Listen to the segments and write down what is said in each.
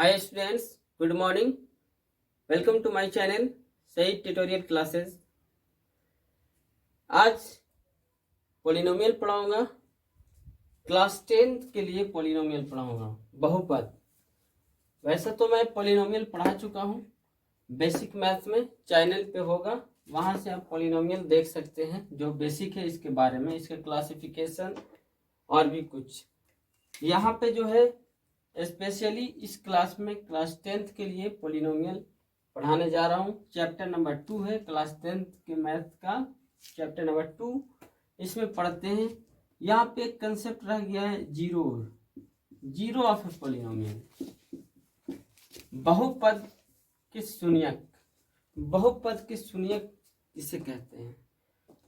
Hi students, good morning. Welcome to my channel सही tutorial classes. आज polynomial पढ़ाऊंगा। Class 10th के लिए पॉलिनोमियल पढ़ाऊंगा, बहुपद। वैसे तो मैं पॉलिनोमियल पढ़ा चुका हूँ बेसिक मैथ्स में, चैनल पे होगा, वहां से आप पॉलिनोमियल देख सकते हैं जो बेसिक है इसके बारे में, इसका क्लासिफिकेशन और भी कुछ। यहाँ पे जो है स्पेशली इस क्लास में क्लास 10th के लिए पॉलिनोमियल पढ़ाने जा रहा हूँ। चैप्टर नंबर 2 है क्लास 10th के मैथ का, चैप्टर नंबर 2 इसमें पढ़ते हैं। यहाँ पे एक कंसेप्ट रह गया है जीरो ऑफ ए पॉलिनोमियल, बहुपद के शून्यक। बहुपद के शून्यक इसे कहते हैं।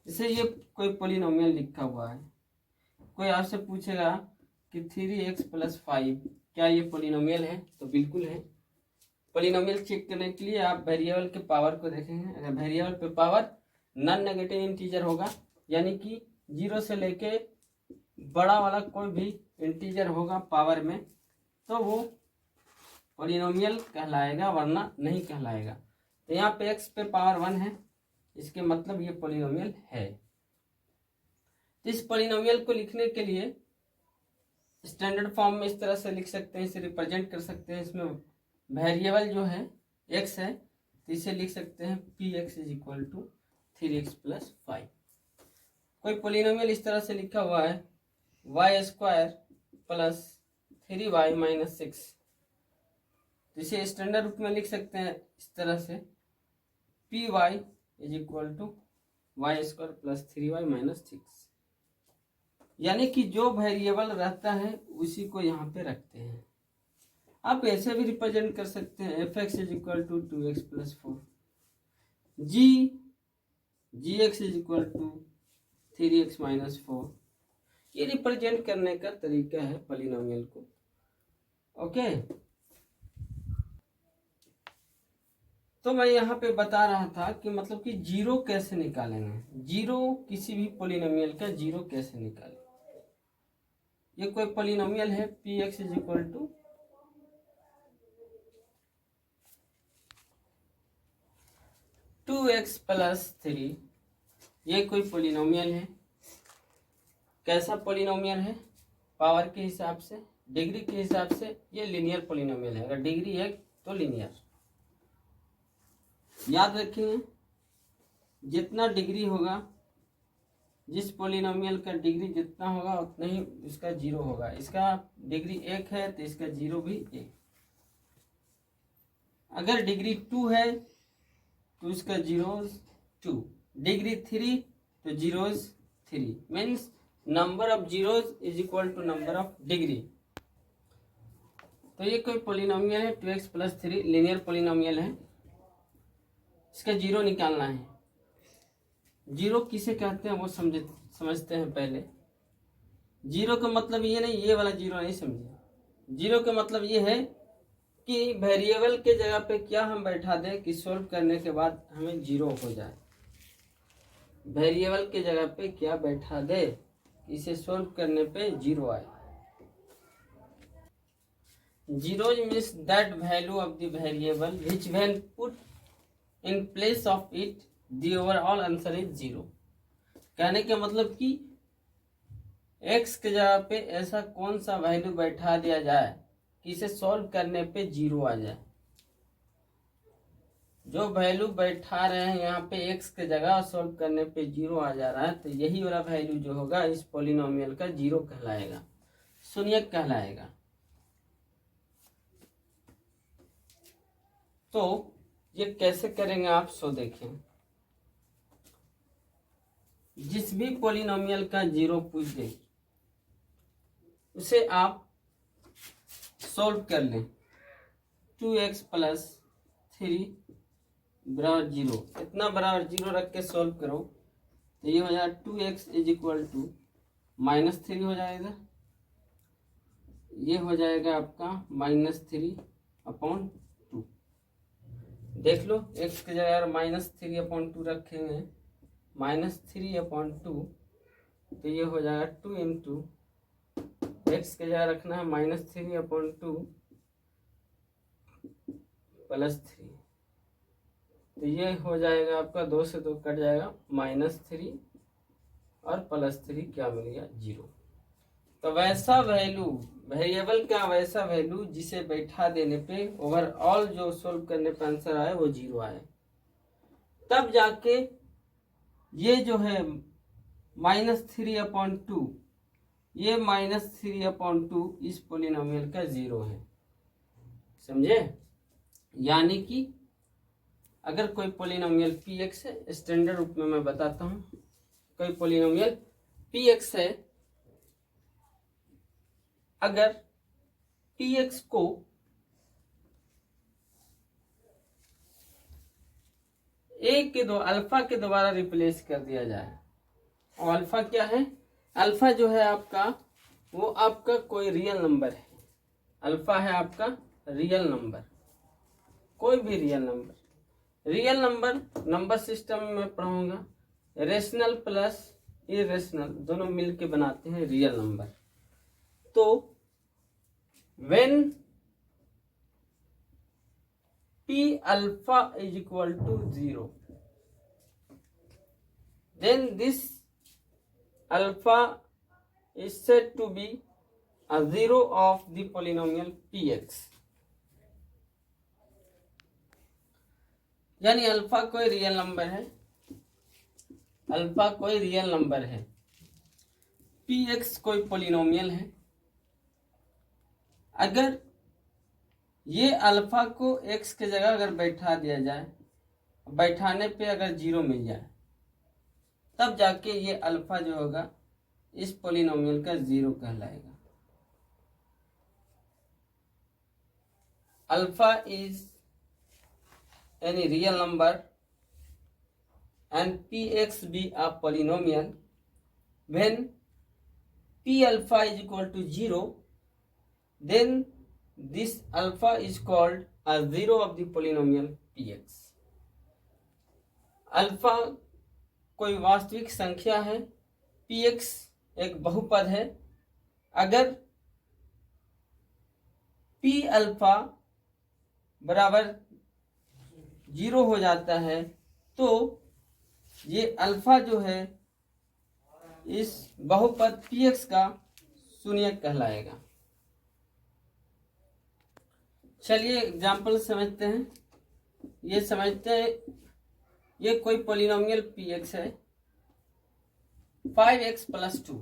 जैसे ये कोई पॉलिनोमियल लिखा हुआ है, कोई आपसे पूछेगा कि 3x + 5 क्या ये पॉलिनोमियल है, तो बिल्कुल है। पॉलिनोमियल चेक करने के लिए आप वेरिएबल के पावर को देखेंगे। अगर वेरिएबल पे पावर नॉन नेगेटिव इंटीजर होगा, यानी कि 0 से लेके बड़ा वाला कोई भी इंटीजर होगा पावर में, तो वो पॉलिनोमियल कहलाएगा, वरना नहीं कहलाएगा। तो यहाँ पे x पे पावर 1 है, इसके मतलब ये पॉलिनोमियल है। इस पॉलिनोमियल को लिखने के लिए स्टैंडर्ड फॉर्म में इस तरह से लिख सकते हैं, इसे रिप्रेजेंट कर सकते हैं। इसमें वेरिएबल जो है x है, तो इसे लिख सकते हैं px = 3x + 5। कोई पॉलिनोमियल इस तरह से लिखा हुआ है y² + 3y - 6, तो इसे स्टैंडर्ड रूप में लिख सकते हैं इस तरह से py = y² + 3y - 6। यानी कि जो वेरिएबल रहता है उसी को यहाँ पे रखते हैं। आप ऐसे भी रिप्रेजेंट कर सकते हैं fx = 2x + 4, gx = 3x - 4। ये रिप्रेजेंट करने का तरीका है पॉलिनोमियल को। ओके, तो मैं यहाँ पे बता रहा था कि मतलब कि जीरो कैसे निकालेंगे। जीरो किसी भी पॉलिनोमियल का जीरो कैसे निकालें। ये कोई पॉलिनोमियल है px = 2x + 3, ये कोई पॉलिनोमियल है। कैसा पॉलिनोमियल है? पावर के हिसाब से, डिग्री के हिसाब से ये लीनियर पॉलिनोमियल है। अगर डिग्री है तो लीनियर। याद रखेंगे, जितना डिग्री होगा, जिस पॉलिनोमियल का डिग्री जितना होगा उतना ही उसका जीरो होगा। इसका डिग्री 1 है तो इसका जीरो भी 1। अगर डिग्री 2 है तो उसका जीरोज 2, डिग्री 3 तो zeros 3। Means number of zeros = number of degree. तो ये कोई पॉलिनोमियल है 2x + 3, लीनियर पॉलिनोमियल है। इसका जीरो निकालना है। जीरो किसे कहते हैं वो समझते हैं पहले। जीरो का मतलब ये नहीं, ये वाला जीरो नहीं समझे। जीरो का मतलब ये है कि वेरिएबल के जगह पे क्या हम बैठा दें कि सॉल्व करने के बाद हमें जीरो हो जाए। वेरिएबल के जगह पे क्या बैठा दे कि इसे सॉल्व करने पे जीरो आए। Zero means that value of the variable which when put in place of it the overall answer is zero. कहने का मतलब कि x के जगह पे ऐसा कौन सा वैल्यू बैठा दिया जाए कि इसे सॉल्व करने पे जीरो आ जाए। जो वैल्यू बैठा रहे हैं यहाँ पे x के जगह, सॉल्व करने पे जीरो आ जा रहा है, तो यही वाला वैल्यू जो होगा इस पॉलिनोमियल का जीरो कहलाएगा, शून्यक कहलाएगा। तो ये कैसे करेंगे आप, सो देखें। जिस भी पॉलिनोमियल का जीरो पूछ दे उसे आप सॉल्व कर लें। 2x + 3 = 0, इतना बराबर जीरो रख के सॉल्व करो तो ये हो जाएगा 2x = -3 हो जाएगा। ये हो जाएगा आपका -3/2। देख लो, x के जगह -3/2 रखेंगे, -3/2, तो ये हो जाएगा 2 x के जगह रखना है -3/2, +3। तो ये हो जाएगा आपका 2 से 2 कट जाएगा, -3 और +3 क्या मिल गया 0। तो वैसा वैल्यू, वेरिएबल का वैसा वैल्यू जिसे बैठा देने पे ओवरऑल जो सोल्व करने पे आंसर आए वो 0 आए, तब जाके ये जो है -3/2, ये -3/2 इस पोलिनोमियल का 0 है। समझे? यानी कि अगर कोई पोलिनोमियल px है, स्टैंडर्ड रूप में मैं बताता हूँ, कोई पोलिनोमियल px है, अगर px को अल्फा के द्वारा रिप्लेस कर दिया जाए, और अल्फा क्या है? अल्फा जो है आपका, वो आपका कोई रियल नंबर है। अल्फा है आपका रियल नंबर, कोई भी real number. Real number number system में पढ़ूंगा, रेशनल प्लस इरेशनल दोनों मिलके बनाते हैं रियल नंबर। तो when p alpha is equal to 0, then this alpha is said to be a 0 of the polynomial px। यानी अल्फा कोई रियल नंबर है, अल्फा कोई रियल नंबर है, px कोई पोलिनोमियल है। अगर ये अल्फा को x के जगह अगर बैठा दिया जाए, बैठाने पे अगर 0 मिल जाए, तब जाके ये अल्फा जो होगा इस पोलिनोमियल का 0 कहलाएगा। Alpha is any real number and px be a polynomial when p alpha is equal to 0, then this alpha is called a 0 of the polynomial px। Alpha कोई वास्तविक संख्या है, px एक बहुपद है। अगर p अल्फा बराबर 0 हो जाता है तो ये अल्फा जो है इस बहुपद px का शून्यक कहलाएगा। चलिए एग्जाम्पल समझते हैं। ये समझते हैं, ये कोई पोलिनोमियल px है, 5x + 2।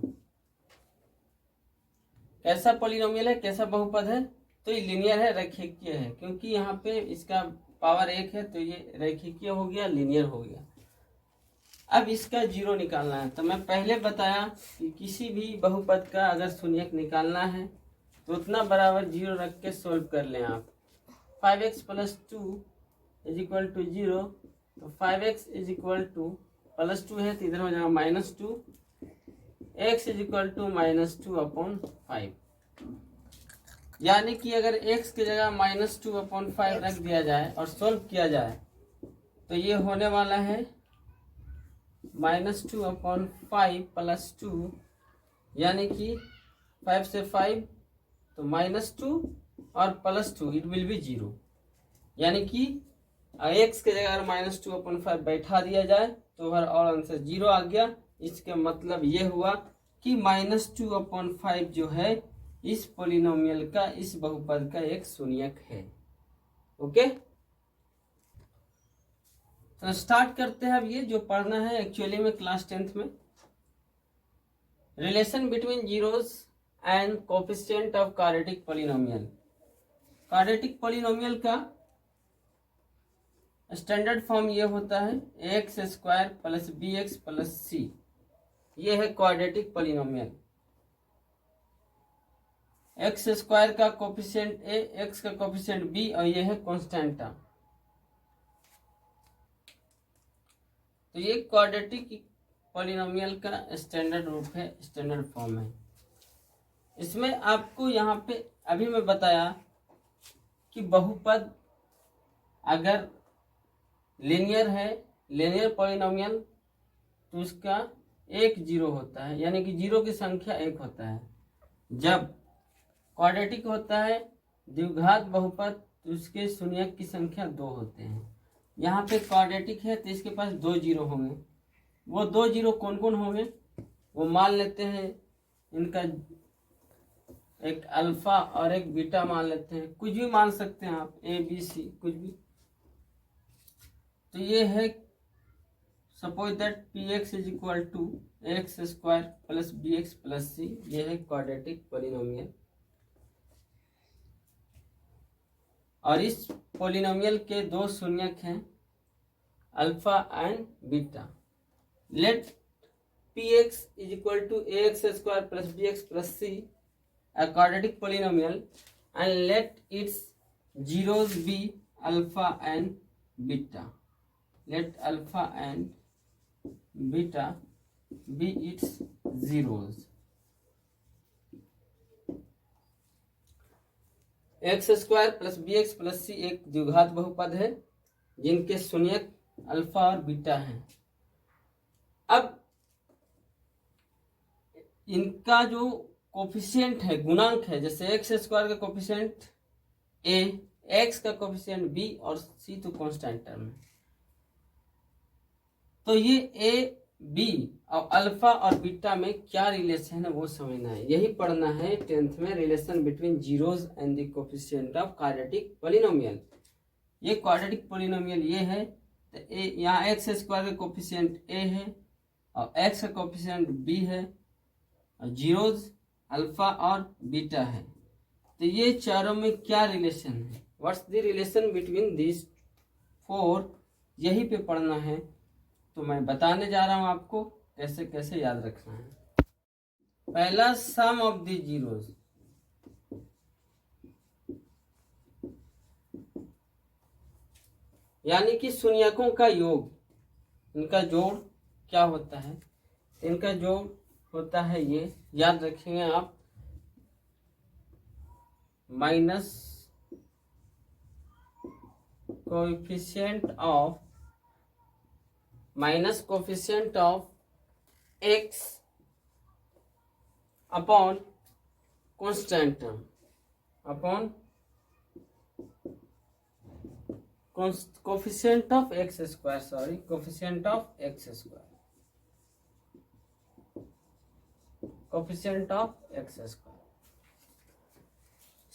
कैसा पोलिनोमियल है, कैसा बहुपद है? तो ये लीनियर है, रेखीय है, क्योंकि यहाँ पे इसका पावर 1 है, तो ये रेखीय हो गया, लीनियर हो गया। अब इसका 0 निकालना है। तो मैं पहले बताया कि किसी भी बहुपद का अगर शून्यक निकालना है तो उतना बराबर 0 रख के सोल्व कर लें आप। 5x + 2 = 0, तो 5x = +2 है तो इधर हो जाएगा -2, x = -2/5। यानी कि अगर x की जगह -2/5 रख दिया जाए और सोल्व किया जाए तो ये होने वाला है -2/5 + 2, यानी कि 5 से 5 तो -2 और +2, इट विल बी 0। यानी कि x के जगह -2/5 बैठा दिया जाए तो ओवरऑल आंसर 0 आ गया। इसके मतलब ये हुआ कि -2/5 जो है इस पोलिनोमियल का, इस बहुपद का एक शून्यक है। ओके, तो स्टार्ट करते हैं। अब ये जो पढ़ना है एक्चुअली में क्लास 10th में, relation between zeros and coefficient of quadratic polynomial. Quadratic polynomial का स्टैंडर्ड फॉर्म ये होता है ax² + bx + c। ये है क्वाड्रेटिक पोलिनोमियल। x² का कोफिशिएंट a, x का कोफिशिएंट b, और ये है कांस्टेंट टर्म। तो ये क्वाड्रेटिक पॉलिनोमियल का स्टैंडर्ड रूप है, स्टैंडर्ड फॉर्म है। इसमें आपको यहाँ पे अभी मैं बताया कि बहुपद अगर लीनियर है, लीनियर पॉलिनोमियल, तो उसका 1 0 होता है, यानी कि 0 की संख्या 1 होता है। जब क्वाड्रेटिक होता है, द्विघात बहुपद, तो उसके शून्यक की संख्या 2 होते हैं। यहाँ पे क्वाड्रेटिक है तो इसके पास 2 जीरो होंगे। वो 2 जीरो कौन कौन होंगे वो मान लेते हैं। इनका एक अल्फा और एक बीटा मान लेते हैं, कुछ भी मान सकते हैं आप, ए बी सी कुछ भी। तो ये है suppose that p x is equal to x square plus B x plus c. ये है क्वाड्रेटिक पोलिनोमियल। और इस पोलिनोमियल के 2 शून्यक हैं alpha and beta. Let P x is equal to A x square plus B x plus C a quadratic polynomial and let its zeros be alpha and beta. Let alpha and beta be its zeros. X square plus B x plus c एक द्विघात बहुपद है जिनके शून्यक alpha और beta हैं। अब इनका जो कोफिशिएंट है, गुणांक है, जैसे एक्स स्क्वायर का कोफिशिएंट ए, एक्स का कोफिशिएंट बी और सी तो कांस्टेंट टर्म है। तो ये ए बी और अल्फा और बीटा में क्या रिलेशन है वो समझना है। यही पढ़ना है 10th में, relation between zeros and the coefficient of quadratic polynomial. ये क्वाड्रेटिक पोलिनोमियल ये है तो ए, यहाँ एक्स स्क्वायर का कोफिशिएंट ए है और एक्स का कोफिशिएंट बी है और जीरोस अल्फा और बीटा है। तो ये चारों में क्या रिलेशन है, what's the relation between this 4, यही पे पढ़ना है। तो मैं बताने जा रहा हूं आपको कैसे कैसे याद रखना है। पहला सम ऑफ द जीरोस, यानी कि शून्यकों का योग, इनका जोड़ क्या होता है, इनका जोड़ होता है ये, याद रखेंगे आप, minus coefficient of x upon constant term upon coefficient of x square, sorry coefficient of x square, coefficient of x square.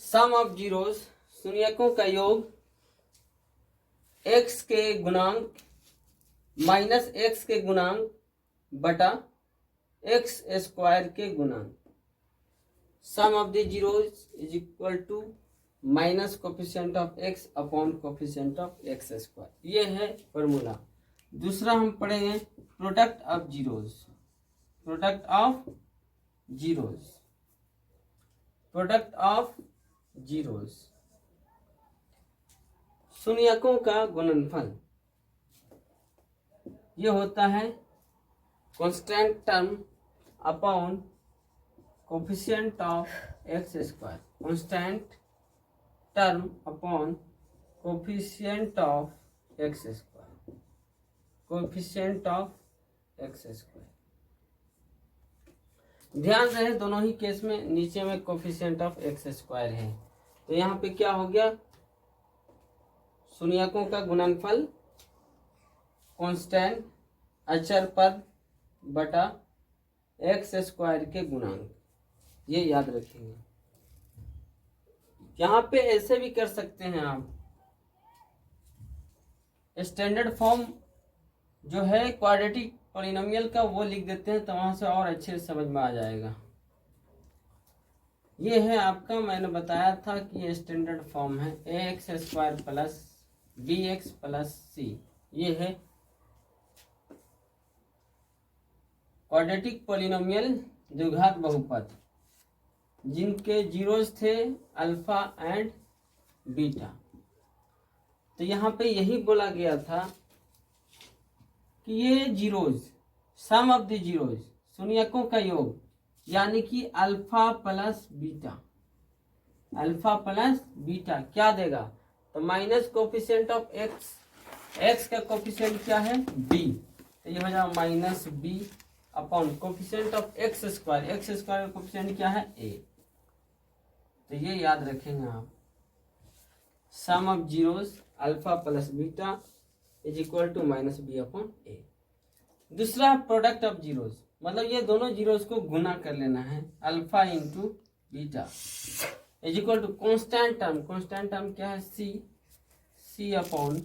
Sum of zeros, शून्यकों का योग, एक्स के गुणांक माइनस एक्स के गुणांक बटा एक्स स्क्वायर के गुणांक। Sum of the zeros is equal to minus coefficient of x upon coefficient of x square. ये है फॉर्मूला। दूसरा हम पढ़ेंगे product of zeros, product of zeros, product of zeros, शून्यकों का गुणनफल। ये होता है constant term upon coefficient of x square, constant term upon coefficient of x square, coefficient of x square. ध्यान रहे दोनों ही केस में नीचे में कोफिशिएंट ऑफ एक्स स्क्वायर है। तो यहाँ पे क्या हो गया, शून्यकों का गुणनफल कांस्टेंट अचर पद बटा एक्स स्क्वायर के गुणांक, ये याद रखेंगे। यहाँ पे ऐसे भी कर सकते हैं आप, स्टैंडर्ड फॉर्म जो है क्वाड्रेटिक पॉलिनोमियल का वो लिख देते हैं तो वहां से और अच्छे से समझ में आ जाएगा। ये है आपका, मैंने बताया था कि ये स्टैंडर्ड फॉर्म है, a x square plus B x plus c. ये है क्वाड्रेटिक पॉलिनोमियल द्विघात बहुपद जिनके जीरोस थे अल्फा एंड बीटा। तो यहाँ पे यही बोला गया था कि ये zeros, sum of the zeros, शून्यकों का योग, यानी कि alpha plus beta, alpha plus beta क्या देगा, तो minus coefficient of x, x का कोफिशिएंट क्या है बी, तो ये हो जाएगा minus b upon coefficient of x square, x square का कोफिशिएंट क्या है ए। तो ये याद रखेंगे आप। Sum of zeros alpha plus beta is equal to minus b upon a. दूसरा प्रोडक्ट ऑफ जीरोज, मतलब ये दोनों जीरोज को गुना कर लेना है, alpha into beta is equal to constant term क्या है, c upon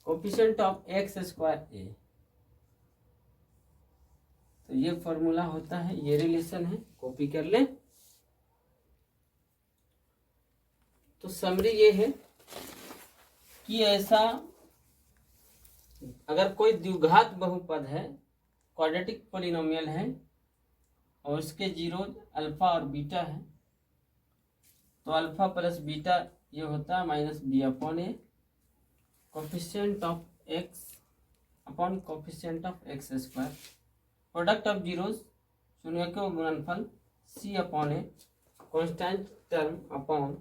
coefficient of x square a. तो ये फॉर्मूला होता है, ये रिलेशन है, कॉपी कर लें। तो समरी ये है कि ऐसा अगर कोई द्विघात बहुपद है, क्वाड्रेटिक पॉलिनोमियल है और उसके जीरोज अल्फा और बीटा है, तो अल्फा प्लस बीटा ये होता है minus b upon a, coefficient of x upon coefficient of x square, product of zeros शून्यकों का गुणनफल c upon a, constant term upon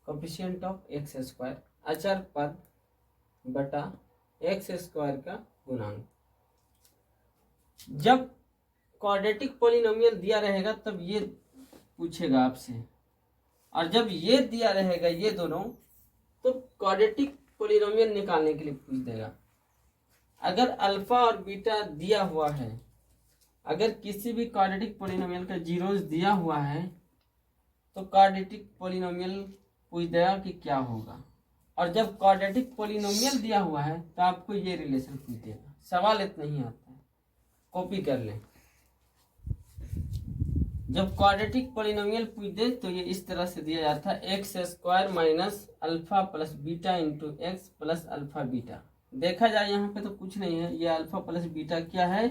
coefficient of x square, अचर पद बटा एक्स स्क्वायर का गुणांक। जब क्वाड्रेटिक पॉलिनोमियल दिया रहेगा तब ये पूछेगा आपसे, और जब ये दिया रहेगा ये दोनों, तो क्वाड्रेटिक पॉलिनोमियल निकालने के लिए पूछ देगा। अगर अल्फा और बीटा दिया हुआ है, अगर किसी भी क्वाड्रेटिक पॉलिनोमियल का जीरोज दिया हुआ है, तो क्वाड्रेटिक पॉलिनोमियल पूछ देगा कि क्या होगा। और जब क्वाड्रेटिक पॉलिनोमियल दिया हुआ है तो आपको ये रिलेशन पूछ देगा। सवाल इतना ही आता है, कॉपी कर लें। जब क्वाड्रेटिक पॉलिनोमियल पूछ दे तो ये इस तरह से दिया जाता है, x square minus alpha plus beta into X plus alpha beta. देखा जाए यहाँ पे तो कुछ नहीं है, ये अल्फा प्लस बीटा क्या है,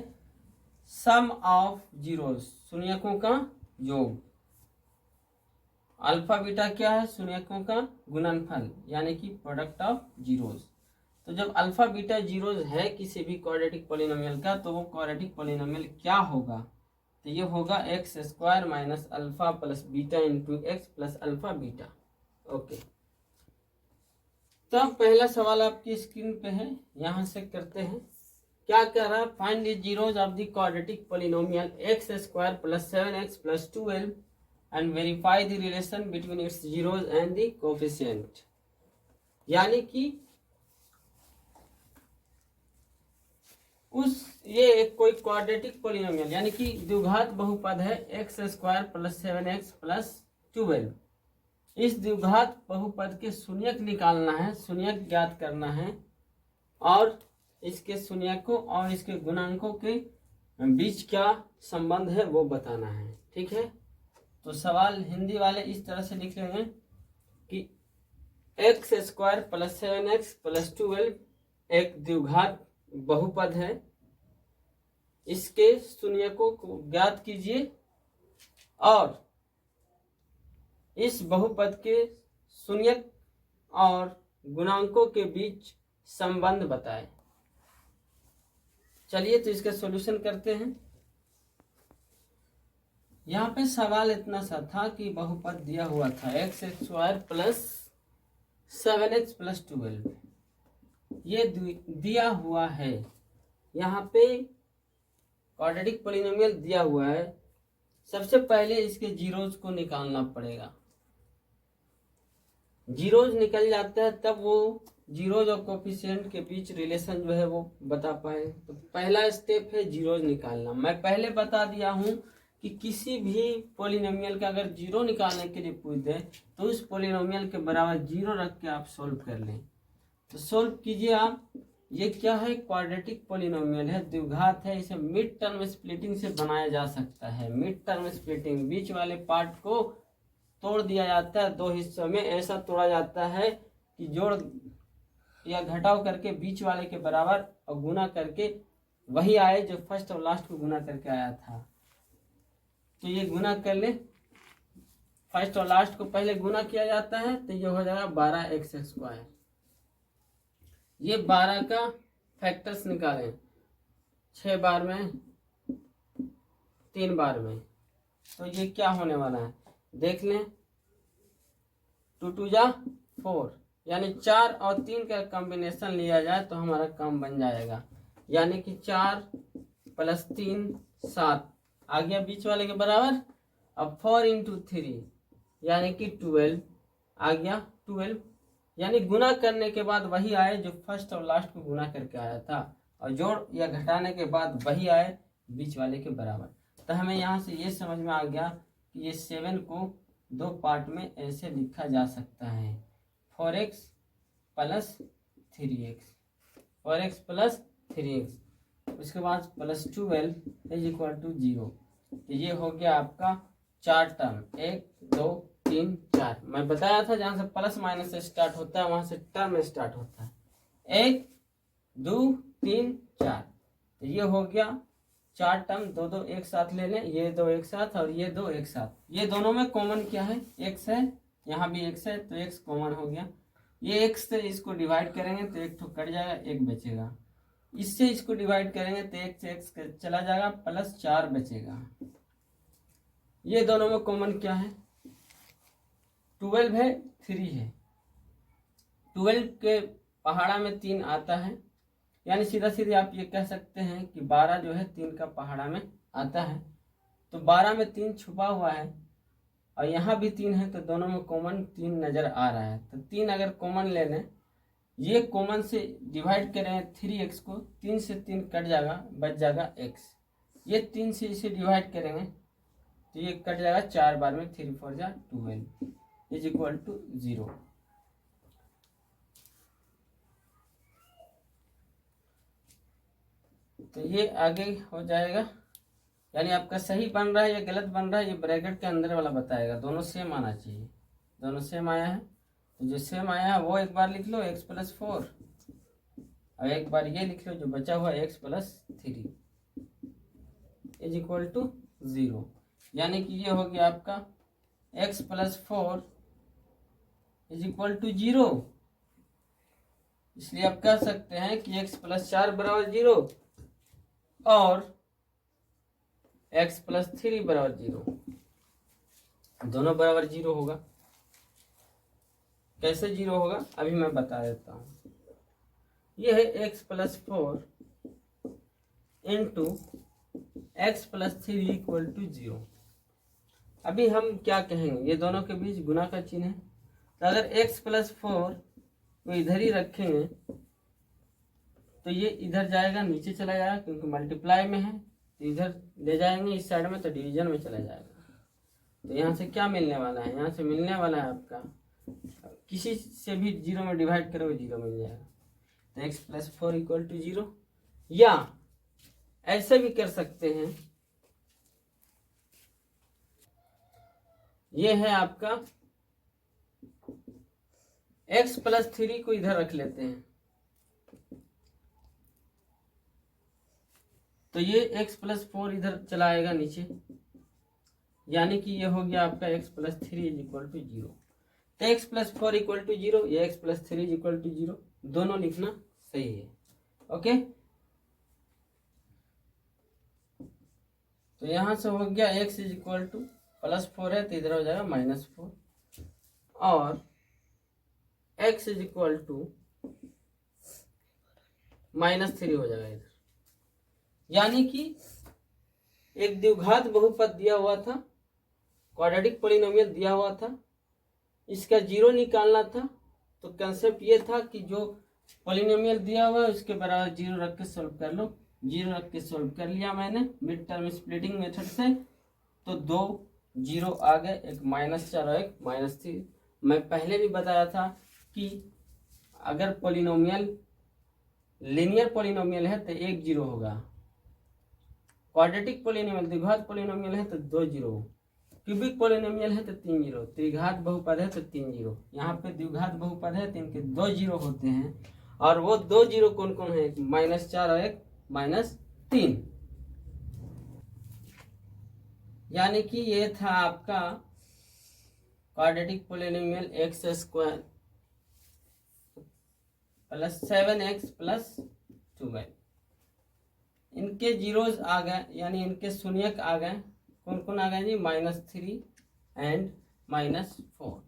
सम ऑफ जीरोज, शून्यकों का योग। अल्फा बीटा क्या है, शून्यकों का गुणनफल, यानी कि प्रोडक्ट ऑफ जीरोज। तो जब अल्फा बीटा जीरोज है किसी भी क्वाड्रेटिक पॉलिनोमियल का, तो वो क्वाड्रेटिक पॉलिनोमियल क्या होगा, तो ये होगा x square minus alpha plus beta into X plus alpha beta. Okay, तो पहला सवाल आपकी स्क्रीन पे है, यहां से करते हैं। क्या कह रहा है, find the zeros of the quadratic polynomial x square plus 7x plus 12 and verify the relation between its zeros and the coefficient। यानी कि ये एक कोई क्वाड्रेटिक पॉलिनोमियल यानी कि द्विघात बहुपद है, x square plus 7x plus 12। इस द्विघात बहुपद के शून्यक निकालना है, शून्यक ज्ञात करना है, और इसके शून्यकों और इसके गुणांकों के बीच क्या संबंध है वो बताना है। ठीक है, तो सवाल हिंदी वाले इस तरह से लिख रहे हैं कि x square plus 7x plus 12 एक द्विघात बहुपद है, इसके शून्यकों को ज्ञात कीजिए और इस बहुपद के शून्यक और गुणांकों के बीच संबंध बताएं। चलिए तो इसका सॉल्यूशन करते हैं। यहाँ पे सवाल इतना सा था कि बहुपद दिया हुआ था x square plus 7x plus 12, ये दिया हुआ है। यहाँ पे क्वाड्रेटिक पॉलिनोमियल दिया हुआ है, सबसे पहले इसके जीरोज को निकालना पड़ेगा। जीरोज निकल जाता है तब वो जीरोज और कोफिशिएंट के बीच रिलेशन जो है वो बता पाए। तो पहला स्टेप है जीरोज निकालना। मैं पहले बता दिया हूँ कि किसी भी पॉलिनोमियल का अगर जीरो निकालने के लिए पूछ दे तो उस पॉलिनोमियल के बराबर जीरो रख के आप सोल्व कर लें। तो सोल्व कीजिए आप। ये क्या है, क्वाड्रेटिक पॉलिनोमियल है, द्विघात है, इसे मिड टर्म स्प्लिटिंग से बनाया जा सकता है। मिड टर्म स्प्लिटिंग, बीच वाले पार्ट को तोड़ दिया जाता है दो हिस्सों में। ऐसा तोड़ा जाता है कि जोड़ या घटाव करके बीच वाले के बराबर और गुना करके वही आए जो फर्स्ट और लास्ट को गुना करके आया था। तो ये गुना कर ले, फर्स्ट और लास्ट को पहले गुना किया जाता है तो ये हो जाएगा 12x स्क्वायर। ये 12 का फैक्टर्स निकालें, 6 बार में 3 बार में, तो ये क्या होने वाला है देख लें। 2 2 जा 4, यानी 4 और 3 का कॉम्बिनेशन लिया जाए तो हमारा काम बन जाएगा। यानी कि 4 + 3 7 आ गया बीच वाले के बराबर। अब 4 × 3 यानी कि 12 आ गया, 12 यानी गुना करने के बाद वही आए जो फर्स्ट और लास्ट को गुना करके आया था, और जोड़ या घटाने के बाद वही आए बीच वाले के बराबर। तो हमें यहाँ से ये समझ में आ गया कि ये 7 को 2 पार्ट में ऐसे लिखा जा सकता है, 4x plus 3x, 4x plus 3x, उसके बाद प्लस 12 इज इक्वल टू 0। तो ये हो गया आपका 4 टर्म, 1 2 3 4। मैं बताया था जहाँ से प्लस माइनस से स्टार्ट होता है वहाँ से टर्म स्टार्ट होता है, 1 2 3 4। तो ये हो गया 4 टर्म, दो दो एक साथ ले लें, ये दो एक साथ और ये दो एक साथ। ये दोनों में कॉमन क्या है, x है, यहाँ भी x है, तो x कॉमन हो गया। ये x से इसको डिवाइड करेंगे तो एक तो कट जाएगा, एक बचेगा। इससे इसको डिवाइड करेंगे तो एक से x चला जाएगा, प्लस 4 बचेगा। ये दोनों में कॉमन क्या है, 12 है, 3 है। 12 के पहाड़ा में 3 आता है, यानी सीधा सीधे आप ये कह सकते हैं कि 12 जो है 3 का पहाड़ा में आता है। तो 12 में 3 छुपा हुआ है और यहाँ भी 3 है, तो दोनों में कॉमन 3 नज़र आ रहा है। तो 3 अगर कॉमन ले लें, ये कॉमन से डिवाइड करें 3x को, 3 से 3 कट जाएगा, बच जाएगा x। ये 3 से इसे डिवाइड करेंगे तो ये कट जाएगा 4 बार में, 3 4 जा 12 इज इक्वल टू 0। तो ये आगे हो जाएगा, यानी आपका सही बन रहा है या गलत बन रहा है ये ब्रैकेट के अंदर वाला बताएगा। दोनों सेम आना चाहिए, दोनों सेम आया है तो जो सेम आया है वो एक बार लिख लो, x प्लस 4, और एक बार ये लिख लो जो बचा हुआ x plus 3 is equal to 0। यानी कि ये हो गया आपका x plus 4 is equal to 0। इसलिए आप कह सकते हैं कि x प्लस 4 बराबर 0 और x प्लस 3 बराबर 0। दोनों बराबर 0 होगा। कैसे 0 होगा अभी मैं बता देता हूँ। यह है x plus 4 into X plus 3 equal to 0। अभी हम क्या कहेंगे, ये दोनों के बीच गुना का चिन्ह है, तो अगर x प्लस 4 को इधर ही रखेंगे तो ये इधर जाएगा, नीचे चला जाएगा, क्योंकि मल्टीप्लाई में है तो इधर ले जाएंगे इस साइड में तो डिवीजन में चला जाएगा। तो यहाँ से क्या मिलने वाला है, यहाँ से मिलने वाला है आपका, किसी से भी 0 में डिवाइड करोगे 0 मिल जाएगा। तो x प्लस 4 इक्वल टू 0, या ऐसे भी कर सकते हैं, ये है आपका x प्लस 3 को इधर रख लेते हैं, तो ये x प्लस 4 इधर चला आएगा नीचे, यानी कि ये हो गया आपका x plus 3 is equal to 0। तो x प्लस 4 इक्वल टू 0 या x plus 3 is equal to 0, दोनों लिखना सही है। ओके, तो यहां से हो गया x is equal two plus 4 है तो इधर हो जाएगा माइनस 4, और x is equal to minus 3 हो जाएगा इधर। यानी कि एक द्विघात बहुपद दिया हुआ था, क्वाड्रेटिक पॉलिनोमियल दिया हुआ था, इसका 0 निकालना था। तो कंसेप्ट ये था कि जो पॉलिनोमियल दिया हुआ है उसके बराबर 0 रख के सॉल्व कर लो। 0 रख के सॉल्व कर लिया मैंने मिड टर्म स्प्लिटिंग मेथड से, तो 2 0 आ गए, एक -4 और एक -3। मैं पहले भी बताया था कि अगर पॉलिनोमियल लीनियर पॉलिनोमियल है तो 1 0 होगा, क्वाड्रेटिक पॉलिनोमियल द्विघात पॉलिनोमियल है तो 2 0, क्यूबिक पॉलिनोमियल है तो 3 0, त्रिघात बहुपद है तो 3 0। यहाँ पे द्विघात बहुपद है तो इनके 2 0 होते हैं, और वो 2 0 कौन कौन है, एक -4 और एक -3। यानी कि ये था आपका quadratic polynomial x square plus 7x plus 12। इनके जीरोज आ गए, यानी इनके शून्यक आ गए। कौन कौन आ गए जी, -3 एंड -4।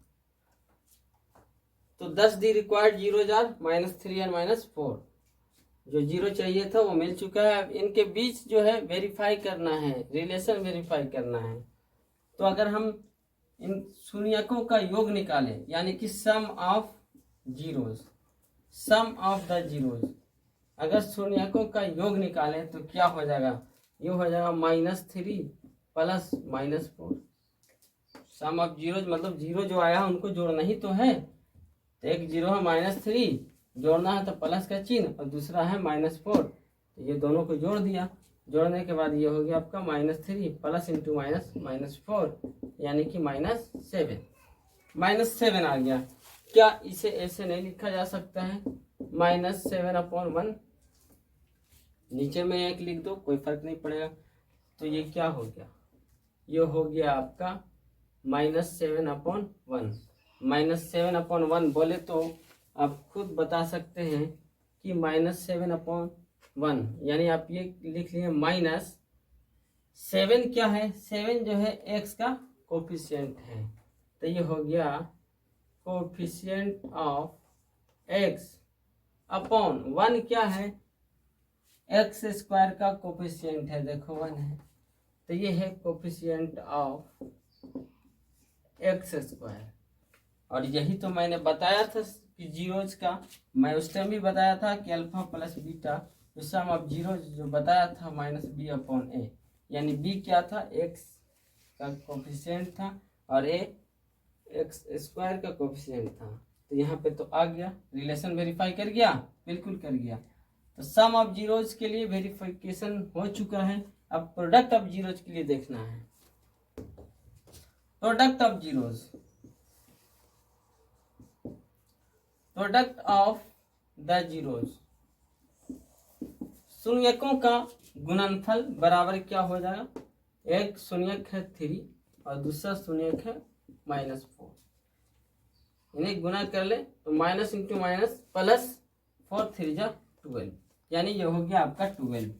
तो 10 the required zeros are -3 and -4। जो 0 चाहिए था वो मिल चुका है। अब इनके बीच जो है वेरीफाई करना है, रिलेशन वेरीफाई करना है। तो अगर हम इन शून्यकों का योग निकालें, यानी कि sum of zeros, sum of the zeros. अगर शून्यकों का योग निकालें तो क्या हो जाएगा, ये हो जाएगा -3 प्लस -4। सम ऑफ जीरोज मतलब जीरो जो आया है उनको जोड़ना ही तो है। तो एक जीरो है -3, जोड़ना है तो प्लस का चिन्ह, और दूसरा है -4, तो ये दोनों को जोड़ दिया। जोड़ने के बाद ये हो गया आपका -3 प्लस इंटू -4 यानी कि -7। -7 आ गया। क्या इसे ऐसे नहीं लिखा जा सकता है, -7/1? नीचे में एक लिख दो, कोई फर्क नहीं पड़ेगा। तो ये क्या हो गया, ये हो गया आपका -7/1। -7/1 बोले तो आप खुद बता सकते हैं कि -7/1 यानी आप ये लिख लिए -7 क्या है, 7 जो है x का कोफिशिएंट है। तो ये हो गया कोफिशिएंट ऑफ x अपॉन 1 क्या है, x² का कोफिशिएंट है, देखो 1 है, तो ये है कोफिशिएंट ऑफ x²। और यही तो मैंने बताया था कि जीरोज का, मैं उस टाइम भी बताया था कि अल्फा प्लस बीटा तो सम ऑफ जीरो जो बताया था -b/a, यानी b क्या था, x का कोफिशिएंट था और a x² का कोफिशिएंट था। तो यहाँ पे तो आ गया, रिलेशन वेरीफाई कर गया, बिल्कुल कर गया। तो सम ऑफ जीरोज के लिए वेरिफिकेशन हो चुका है। अब प्रोडक्ट ऑफ जीरोज के लिए देखना है। Product of zeros, product of the zeros, शून्यकों का गुणनफल बराबर क्या हो जाएगा, एक शून्यक है 3 और दूसरा शून्यक है -4, इन्हें गुना कर ले तो माइनस इंटू माइनस प्लस 4 3 जा 12, यानी ये हो गया आपका 12।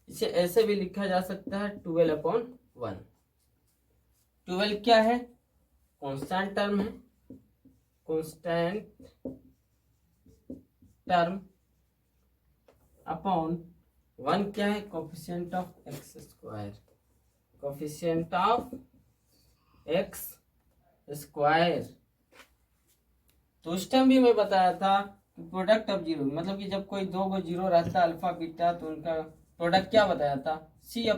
इसे ऐसे भी लिखा जा सकता है 12/1। 12 क्या है, कांस्टेंट टर्म है, कांस्टेंट टर्म अपॉन 1 क्या है, coefficient of x², coefficient of x²। तो उस टाइम भी मैं बताया था कि प्रोडक्ट ऑफ जीरो मतलब कि जब कोई दो गो जीरो रहता है अल्फा बीटा तो उनका प्रोडक्ट क्या बताया था, C/A,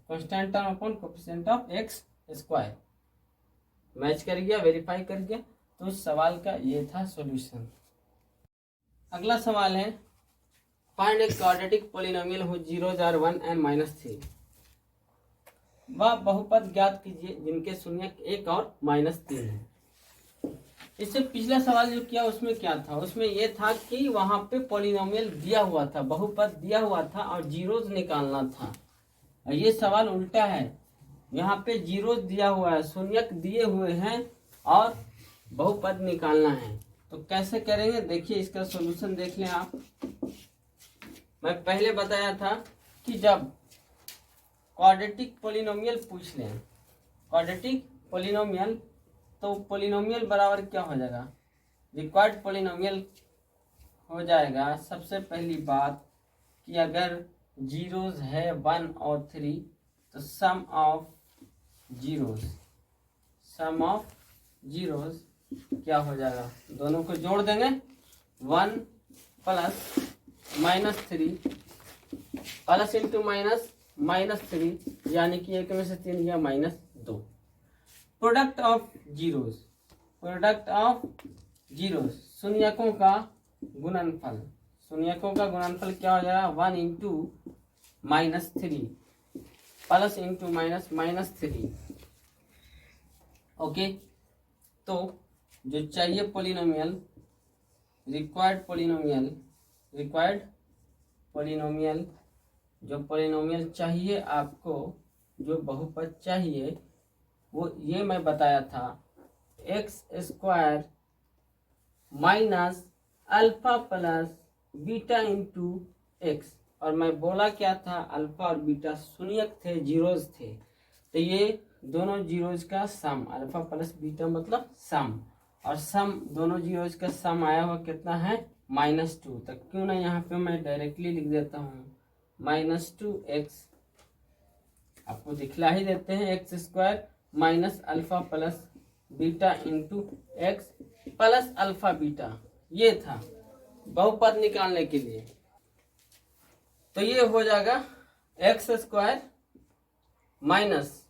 constant term upon coefficient of x²। Match कर गया, वेरीफाई कर गया। तो इस सवाल का ये था सॉल्यूशन। अगला सवाल है, फाइंड ए क्वाड्रेटिक पॉलिनोमियल हो जीरोज आर 1 एंड -3। वह बहुपद ज्ञात कीजिए जिनके शून्यक 1 और -3 है। इससे पिछला सवाल जो किया उसमें क्या था, उसमें यह था कि वहां पे पॉलिनोमियल दिया हुआ था, बहुपद दिया हुआ था और जीरोज निकालना था। और ये सवाल उल्टा है, यहाँ पे जीरोज दिया हुआ है, शून्यक दिए हुए हैं और बहुपद निकालना है। तो कैसे करेंगे, देखिए इसका सॉल्यूशन देख लें आप। मैं पहले बताया था कि जब क्वाड्रेटिक पॉलिनोमियल पूछ लें, क्वाड्रेटिक पॉलिनोमियल, तो पॉलिनोमियल बराबर क्या हो जाएगा, रिक्वायर्ड पॉलिनोमियल हो जाएगा। सबसे पहली बात कि अगर जीरोज है 1 और 3 तो सम ऑफ जीरोज क्या हो जाएगा, दोनों को जोड़ देंगे, 1 प्लस -3 प्लस इंटू माइनस -3 यानी कि 1 में से 3 गया -2। Product of zeros, product of zeros, शून्यकों का गुणनफल, शून्यकों का गुणनफल क्या हो जाएगा, 1 इंटू -3 प्लस इंटू -3। ओके, तो जो चाहिए पॉलिनोमियल, रिक्वायर्ड पॉलिनोमियल, जो पॉलिनोमियल चाहिए आपको, जो बहुपद चाहिए वो ये मैं बताया था, x² minus alpha plus beta into x. और मैं बोला क्या था, अल्फा और बीटा शून्यक थे, जीरोज थे, तो ये दोनों जीरोज का सम, अल्फा प्लस बीटा मतलब सम, और सम दोनों जीरोज का सम आया हुआ कितना है, -2। तो क्यों ना यहाँ पे मैं डायरेक्टली लिख देता हूँ -2x, आपको दिखला ही देते हैं, x² minus alpha plus beta into X plus alpha beta, ये था बहुपद निकालने के लिए। तो ये हो जाएगा x square minus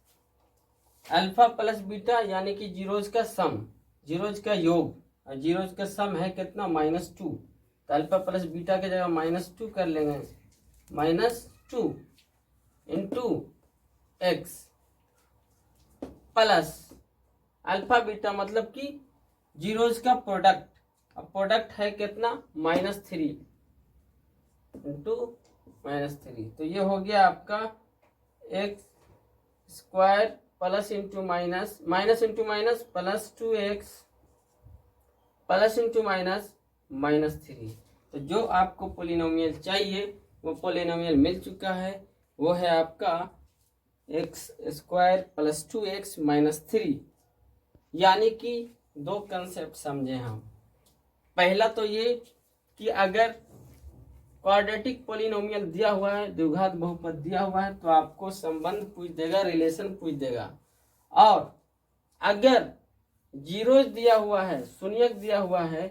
alpha plus beta यानी कि जीरोज का सम, जीरोज का योग, और जीरोज का सम है कितना -2। तो अल्फा प्लस बीटा की जगह -2 कर लेंगे, -2 into X plus alpha beta मतलब कि जीरोज का प्रोडक्ट, अब प्रोडक्ट है कितना -3 इंटू -3। तो ये हो गया आपका x square plus into minus, minus into minus plus 2x plus into minus -3। तो जो आपको पोलिनोमियल चाहिए वो पोलिनोमियल मिल चुका है, वो है आपका एक्स स्क्वायर प्लस 2x -3। यानी कि दो कंसेप्ट समझे हम। पहला तो ये कि अगर क्वाड्रेटिक पोलिनोमियल दिया हुआ है, द्विघात बहुपद दिया हुआ है, तो आपको संबंध पूछ देगा, रिलेशन पूछ देगा। और अगर जीरोज दिया हुआ है, शून्यक दिया हुआ है,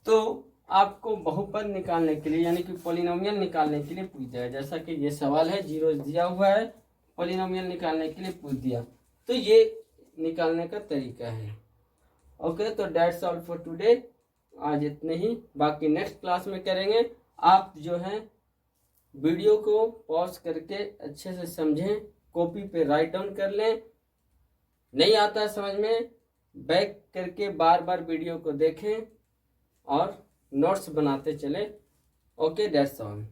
तो आपको बहुपद निकालने के लिए यानी कि पोलिनोमियल निकालने के लिए पूछ देगा। जैसा कि ये सवाल है, जीरोज दिया हुआ है, पोलिनोमियल निकालने के लिए पूछ दिया, तो ये निकालने का तरीका है। ओके, तो दैट्स ऑल फॉर टुडे। आज इतने ही, बाकी नेक्स्ट क्लास में करेंगे। आप जो है वीडियो को पॉज करके अच्छे से समझें, कॉपी पे राइट डाउन कर लें, नहीं आता है समझ में बैक करके बार बार वीडियो को देखें और नोट्स बनाते चले। Okay, that's all.